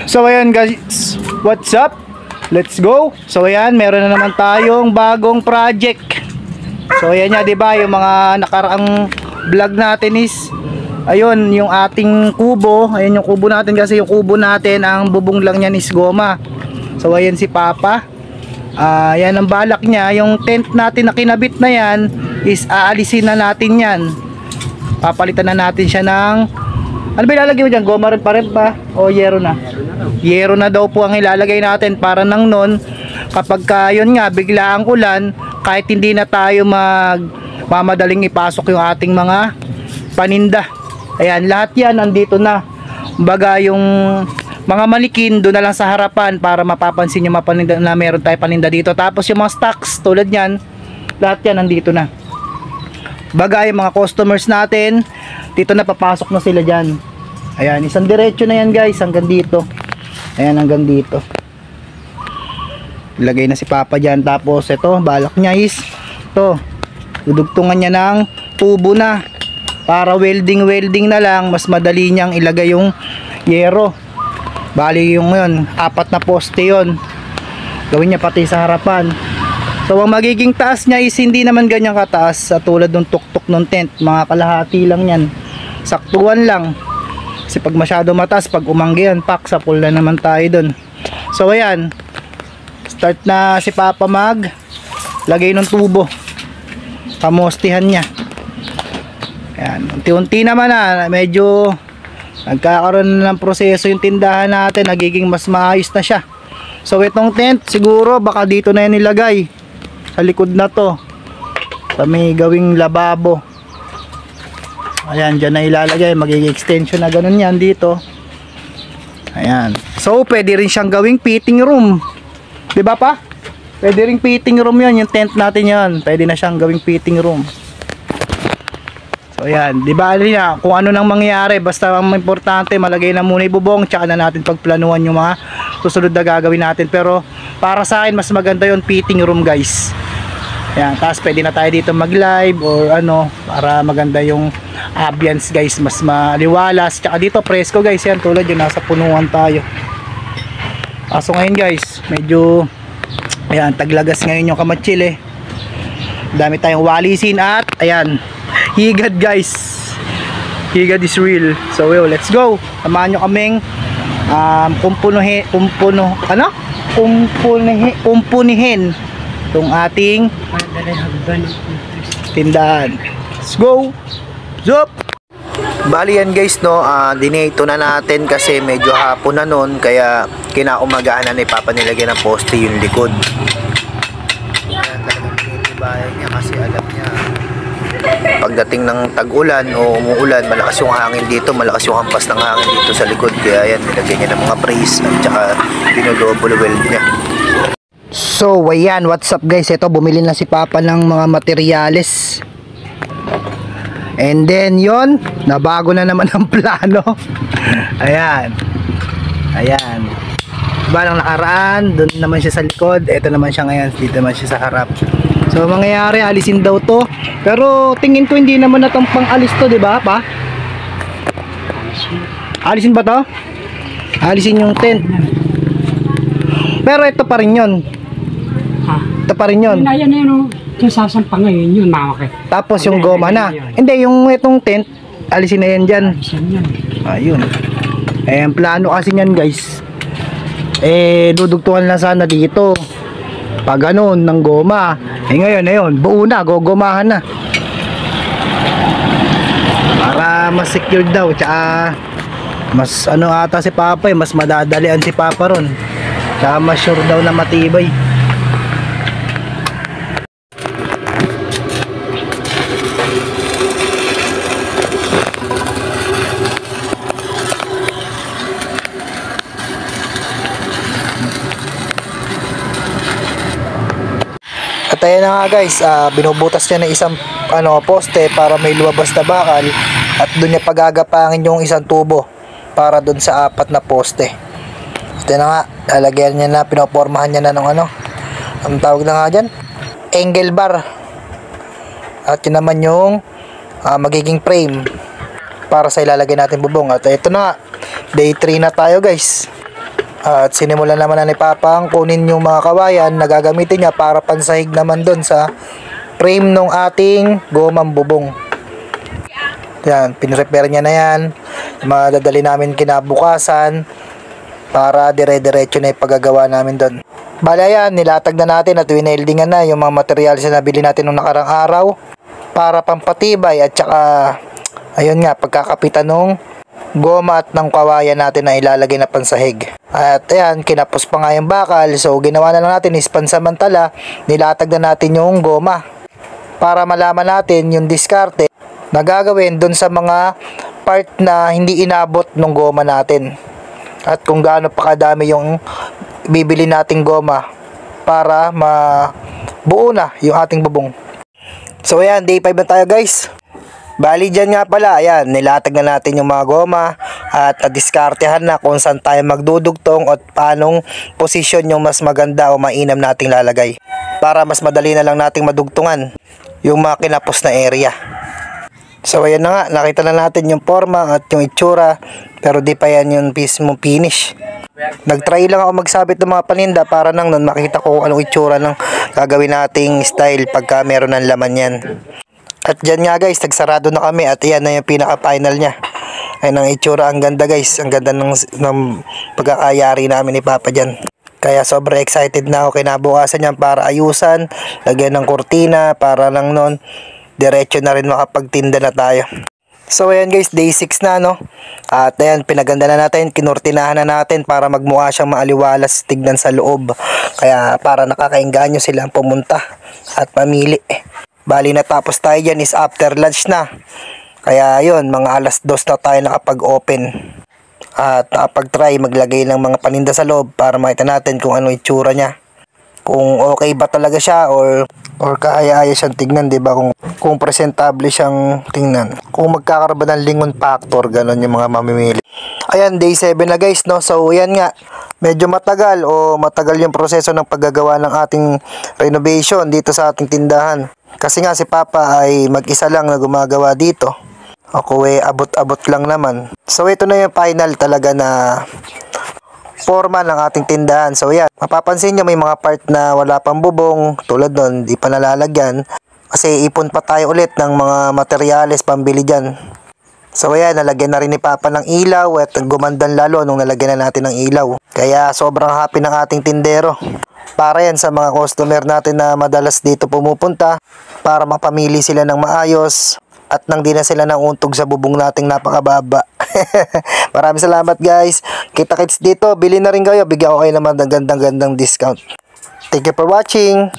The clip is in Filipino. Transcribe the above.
So ayan guys, what's up? Let's go. So ayan, meron na naman tayong bagong project. So ayan nga, 'di ba, yung mga nakaraang vlog natin is ayun, yung ating kubo. Ayun yung kubo natin, kasi yung kubo natin ang bubong lang niyan is goma. So ayan si Papa. Yan ang balak niya. Yung tent natin na kinabit na yan is aalisin na natin yan. Papalitan na natin siya ng, ano ba ilalagay mo dyan? Goma rin pa rin ba? O yero na? Yero na daw po ang ilalagay natin para nang nun, kapag yun nga, bigla ang ulan, kahit hindi na tayo mamadaling ipasok yung ating mga paninda. Ayan, lahat yan nandito na. Baga yung mga malikin doon na lang sa harapan para mapapansin yung mapaninda na meron tayo paninda dito. Tapos yung mga stocks tulad yan, lahat yan nandito na. Baga yung mga customers natin, dito na papasok na sila dyan. Ayan, isang diretso na yan guys, hanggang dito. Ayan, hanggang dito. Ilagay na si Papa dyan. Tapos ito, balak niya is ito, dudugtungan niya ng tubo na, para welding na lang, mas madali niyang ilagay yung yero. Bali yung yun, 4 na poste yun, gawin niya pati sa harapan. So ang magiging taas niya is hindi naman ganyan kataas sa tulad ng tuktok ng tent. Mga kalahati lang yan, saktuan lang. Kasi pag masyado mataas, pag umanggi yan, pak, sa pool na naman tayo dun. So ayan, start na si Papa mag lagay ng tubo, pamostihan niya. Ayan, unti-unti naman medyo nagkakaroon ng proseso yung tindahan natin, nagiging mas maayos na siya. So itong tent siguro baka dito na yan nilagay, sa likod na to, sa may gawing lababo. Ayan, dyan na ilalagay, magiging extension na ganun yan dito. Ayan, so pwede rin siyang gawing fitting room, diba pa? Pwede rin fitting room yun, yung tent natin yan, pwede na siyang gawing fitting room. So ayan, di ba niya kung ano nang mangyayari, basta ang importante malagay na muna yung bubong, tsaka na natin pagplanuhan yung mga susunod na gagawin natin. Pero para sa akin mas maganda yung fitting room guys. Ayan, tapos pwede na tayo dito mag live or ano, para maganda yung ambience guys, mas maliwalas. Tsaka dito presko guys, yan tulad yung nasa punuan tayo. Kaso ngayon guys, medyo ayan, taglagas ngayon yung Kamatsil dami tayong walisin at ayan, higad guys, higad is real. So yo, let's go, samahan nyo kaming kumpunihin itong ating tindahan. Let's go. Zup. Bali yan guys, no, dinito na natin kasi medyo hapon na nun, kaya kinaumagahan na ni Papa nilagay ng poste yung likod. Yan, talagang titibayan niya kasi alam niya pagdating ng tag-ulan o umuulan, malakas yung hangin dito, malakas yung hampas ng hangin dito sa likod. Kaya yan, nilagay niya ng mga brace at saka dinodouble weld niya. So ayan, what's up guys, ito bumili na si Papa ng mga materyales. And then yon, nabago na naman ang plano. Ayan, ayan, diba lang nakaraan, doon naman siya sa likod, ito naman siya ngayon, dito naman siya sa harap. So mangyayari, alisin daw to, pero tingin ko hindi naman na itong pang alis to, diba pa? Alisin ba to? Alisin yung tent. Pero ito pa rin yun. Ito pa rin yun. Ayan na yun, yung sasampang ngayon yun, mamaki. Tapos yung goma na. Hindi, yung itong tent, alisin na yan dyan. Alisin yan. Ayun. Ang plano kasi yan guys, dudugtungan na sana dito pag ganun ng goma. Ngayon, ayun, buo na, gogomahan na para mas secure daw. Tsaka mas ano ata si Papa, mas madadalian si Papa ron, tsaka mas sure daw na matibay. At ayan na nga guys, binubutas niya ng isang poste para may lumabas na bakal, at doon niya pagagapangin yung isang tubo para doon sa 4 na poste. At ayan na nga, lalagyan niya na, pinopormahan niya na ng ang tawag na nga dyan, angle bar. At yun naman yung magiging frame para sa ilalagay natin bubong. At ito na nga, day 3 na tayo guys. At sinimulan naman na ni Papa ang kunin yung mga kawayan na gagamitin niya para pansahig naman doon sa frame ng ating gomang bubong. Yan, pinrepair niya na yan. Madadali namin kinabukasan para dire-diretso na ipagagawa namin doon. Bala yan, nilatag na natin at wineldingan na yung mga materials na nabili natin nung nakarang araw para pampatibay at saka ayun nga, pagkakapitan nung goma at ng kawayan natin na ilalagay na pansahig. At ayan, kinapos pa nga yung bakal, so ginawa na lang natin is pansamantala, nilatag na natin yung goma para malaman natin yung diskarte na gagawin dun sa mga part na hindi inabot ng goma natin at kung gaano pa kadami yung bibili nating goma para mabuo na yung ating bubong. So ayan, day 5 na tayo guys. Bali dyan nga pala, ayan, nilatag na natin yung mga goma at diskartehan na kung saan tayo magdudugtong at paanong posisyon yung mas maganda o mainam nating lalagay para mas madali na lang nating madugtungan yung mga kinapos na area. So ayan na nga, nakita na natin yung forma at yung itsura pero di pa yan yung mismo finish. Nagtry lang ako magsabit ng mga paninda para nang nun makita ko anong itsura ng gagawin nating style pagka meron ng laman yan. At dyan nga guys, nagsarado na kami at yan na yung pinaka final nya. Ayun ang itsura, ang ganda guys, ang ganda ng pagkakayari namin ni Papa dyan. Kaya sobrang excited na ako kinabukasan yan para ayusan, lagyan ng kurtina para lang nun diretso na rin makapagtinda na tayo. So ayan guys, day 6 na no. At ayan, pinaganda na natin, kinurtinahan na natin para magmukha siyang maaliwalas tignan sa loob. Kaya para nakakainganyo silang pumunta at mamili. Bali natapos tayo dyan is after lunch na. Kaya yun, mga alas 2 na tayo nakapag-open. At nakapag-try maglagay ng mga paninda sa loob para makita natin kung ano itsura niya. Kung okay ba talaga siya or kaya-aya siyang tingnan, di ba? Kung presentable siyang tingnan. Kung magkakaroon ba ng lingon factor, ganun yung mga mamimili. Ayan, day 7 na guys, no? So, yan nga. Medyo matagal yung proseso ng paggagawa ng ating renovation dito sa ating tindahan. Kasi nga si Papa ay mag-isa lang na gumagawa dito. Ako abot-abot lang naman. So, ito na yung final talaga na forma ng ating tindahan. So yan, mapapansin nyo may mga part na wala pang bubong, tulad nun, di pa nalalagyan kasi ipon pa tayo ulit ng mga materyales pambili dyan. So yan, nalagyan na rin ni Papa ng ilaw at gumandan lalo nung nalagyan na natin ng ilaw. Kaya sobrang happy ng ating tindero. Para yan sa mga customer natin na madalas dito pumupunta para mapamili sila ng maayos at nang di na sila nauntog sa bubong nating napakababa. Maraming salamat guys. Kita-kits dito, bili na rin kayo, bigyan ko kayo naman ng gandang discount. Thank you for watching.